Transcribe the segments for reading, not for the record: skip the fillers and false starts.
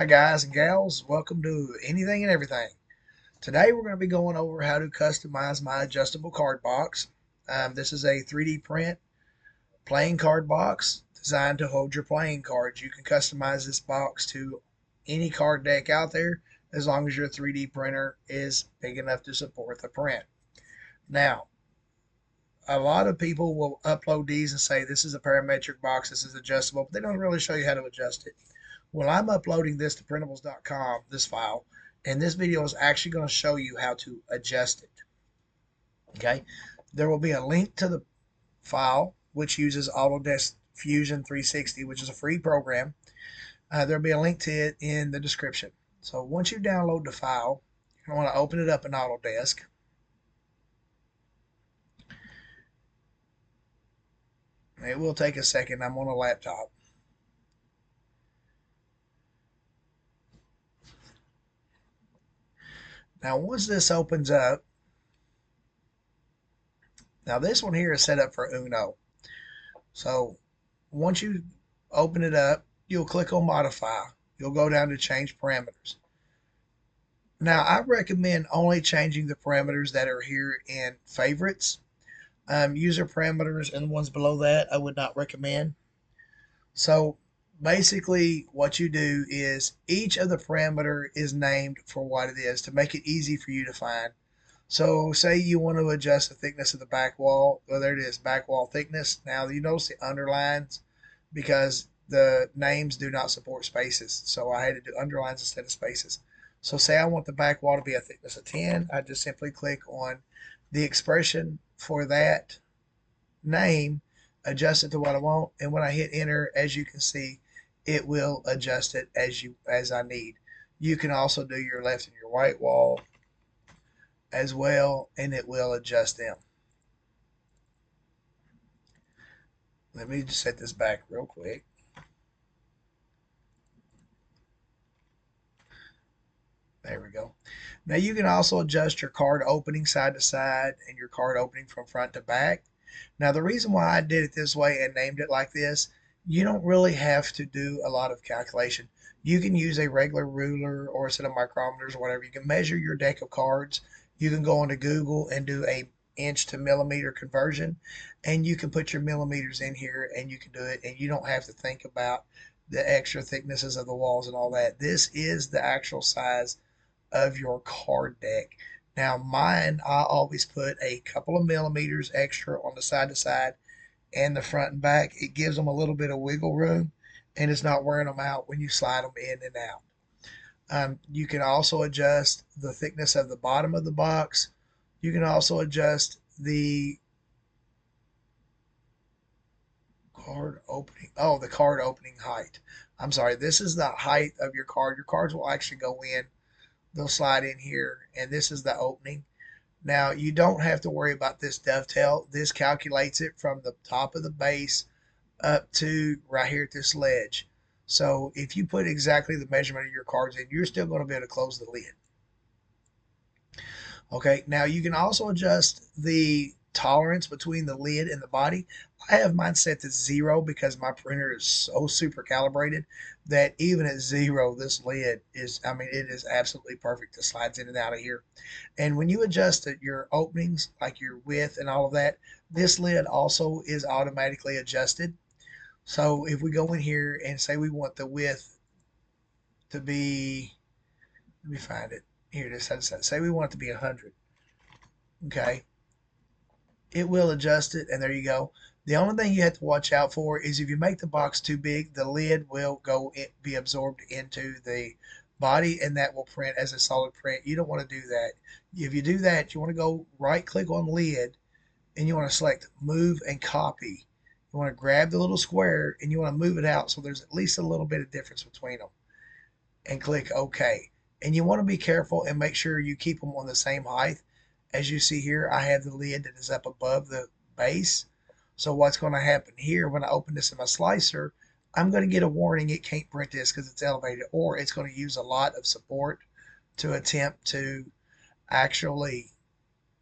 Hi guys and gals, welcome to Anything and Everything. Today we're going to be going over how to customize my adjustable card box. This is a 3D print playing card box designed to hold your playing cards. You can customize this box to any card deck out there as long as your 3D printer is big enough to support the print. Now, a lot of people will upload these and say this is a parametric box, this is adjustable, but they don't really show you how to adjust it. Well, I'm uploading this to printables.com, this file, and this video is actually going to show you how to adjust it. Okay, there will be a link to the file which uses Autodesk Fusion 360, which is a free program. There'll be a link to it in the description. So once you download the file, you want to open it up in Autodesk. It will take a second. I'm on a laptop. Now, once this opens up, now this one here is set up for Uno. So once you open it up, you'll click on Modify. You'll go down to Change Parameters. Now, I recommend only changing the parameters that are here in Favorites. User parameters and the ones below that, I would not recommend. So basically, what you do is each of the parameter is named for what it is to make it easy for you to find. So say you want to adjust the thickness of the back wall. Well, there it is, back wall thickness. Now you notice the underlines because the names do not support spaces. So I had to do underlines instead of spaces. So say I want the back wall to be a thickness of 10. I just simply click on the expression for that name, adjust it to what I want, and when I hit enter, as you can see, it will adjust it as I need. You can also do your left and your right wall as well, and it will adjust them. Let me just set this back real quick. There we go. Now you can also adjust your card opening side to side and your card opening from front to back. Now the reason why I did it this way and named it like this, you don't really have to do a lot of calculation. You can use a regular ruler or a set of micrometers or whatever. You can measure your deck of cards. You can go into Google and do a inch to millimeter conversion, and you can put your millimeters in here and you can do it, and you don't have to think about the extra thicknesses of the walls and all that. This is the actual size of your card deck. Now mine, I always put a couple of millimeters extra on the side to side and the front and back. It gives them a little bit of wiggle room and it's not wearing them out when you slide them in and out. You can also adjust the thickness of the bottom of the box. You can also adjust the the card opening height. I'm sorry, this is the height of your card. Your cards will actually go in, they'll slide in here, and this is the opening. Now you don't have to worry about this dovetail. This calculates it from the top of the base up to right here at this ledge. So if you put exactly the measurement of your cards in, you're still going to be able to close the lid. Okay, now you can also adjust the tolerance between the lid and the body. I have mine set to 0 because my printer is so super calibrated that even at 0, this lid is, I mean, it is absolutely perfect. It slides in and out of here. And when you adjust it, your openings, like your width and all of that, this lid also is automatically adjusted. So if we go in here and say we want the width to be, let me find it. Here it is. Say we want it to be 100. Okay, it will adjust it, and there you go. The only thing you have to watch out for is if you make the box too big, the lid will be absorbed into the body, and that will print as a solid print. You don't want to do that. If you do that, you want to go right click on lid, and you want to select move and copy. You want to grab the little square and you want to move it out so there's at least a little bit of difference between them, and click OK. And you want to be careful and make sure you keep them on the same height. As you see here, I have the lid that is up above the base. So what's going to happen here when I open this in my slicer, I'm going to get a warning it can't print this because it's elevated, or it's going to use a lot of support to attempt to actually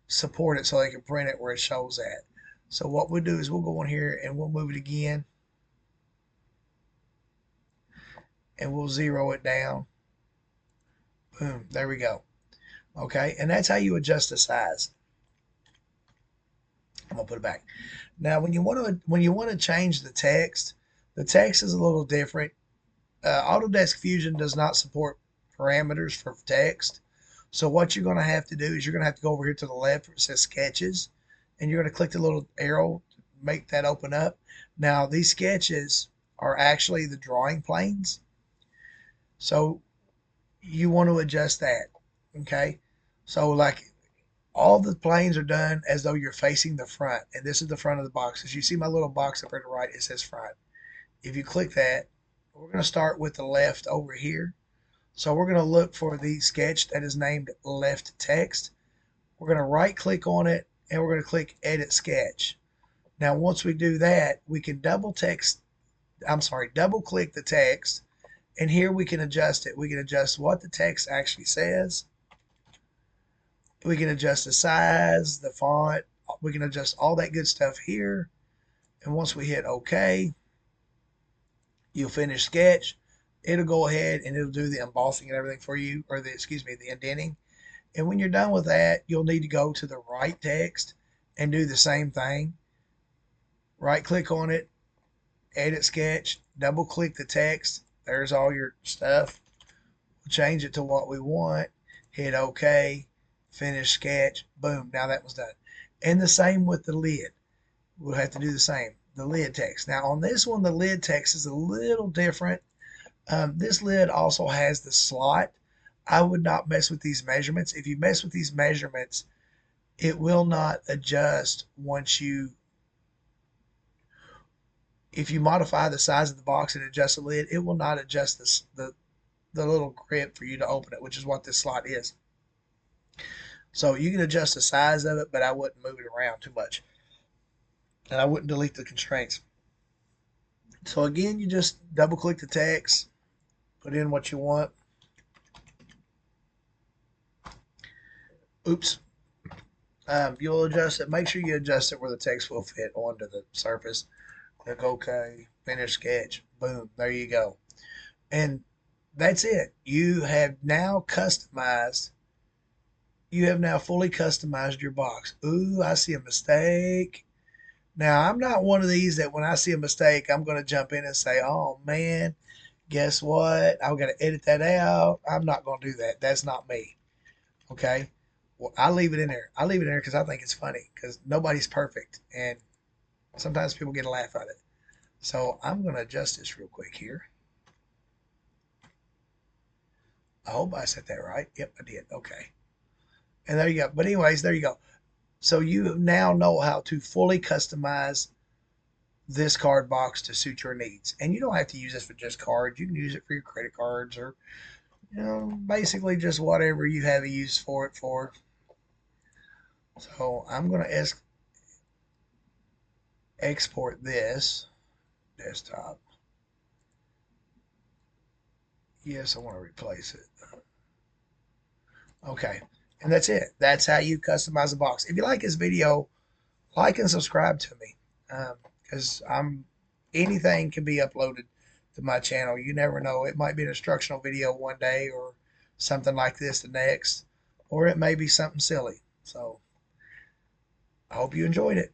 support it so they can print it where it shows at. So what we'll do is we'll go in here and we'll move it again. and we'll zero it down. Boom, there we go. Okay, and that's how you adjust the size. I'm gonna put it back. Now, when you want to change the text is a little different. Autodesk Fusion does not support parameters for text. So what you're going to have to do is you're going to have to go over here to the left where it says sketches, and you're going to click the little arrow to make that open up. Now these sketches are actually the drawing planes. So you want to adjust that. Okay. So like all the planes are done as though you're facing the front, and this is the front of the box. As you see my little box up here to the right, it says front. If you click that, we're going to start with the left over here. So we're going to look for the sketch that is named left text. We're going to right click on it and we're going to click edit sketch. Now once we do that, we can double click the text, and here we can adjust it. We can adjust what the text actually says. We can adjust the size, the font. We can adjust all that good stuff here. And once we hit OK, you'll finish sketch. It'll go ahead and it'll do the embossing and everything for you, or the indenting. And when you're done with that, you'll need to go to the right text and do the same thing. Right click on it, edit sketch, double click the text. There's all your stuff. We'll change it to what we want. Hit OK, finish sketch. Boom, now that was done. And the same with the lid. We'll have to do the same. The lid text. Now on this one, the lid text is a little different. This lid also has the slot. I would not mess with these measurements. If you mess with these measurements, it will not adjust if you modify the size of the box and adjust the lid, it will not adjust the little grip for you to open it, which is what this slot is. So you can adjust the size of it, but I wouldn't move it around too much. And I wouldn't delete the constraints. So again, you just double click the text, put in what you want. Oops. You'll adjust it. Make sure you adjust it where the text will fit onto the surface. Click OK, finish sketch. Boom, there you go. And that's it. You have now fully customized your box. Ooh, I see a mistake. Now, I'm not one of these that when I see a mistake, I'm going to jump in and say, oh man, guess what? I've got to edit that out. I'm not going to do that. That's not me. Okay. Well, I leave it in there. I leave it in there because I think it's funny, because nobody's perfect. And sometimes people get a laugh at it. So I'm going to adjust this real quick here. I hope I said that right. Yep, I did. Okay. And there you go. But anyways, there you go. So you now know how to fully customize this card box to suit your needs. And you don't have to use this for just cards. You can use it for your credit cards, or basically just whatever you have a use for it for. So I'm going to export this desktop. Yes, I want to replace it. Okay. And that's it. That's how you customize a box. If you like this video, like and subscribe to me, because anything can be uploaded to my channel. You never know. It might be an instructional video one day, or something like this the next, or it may be something silly. So I hope you enjoyed it.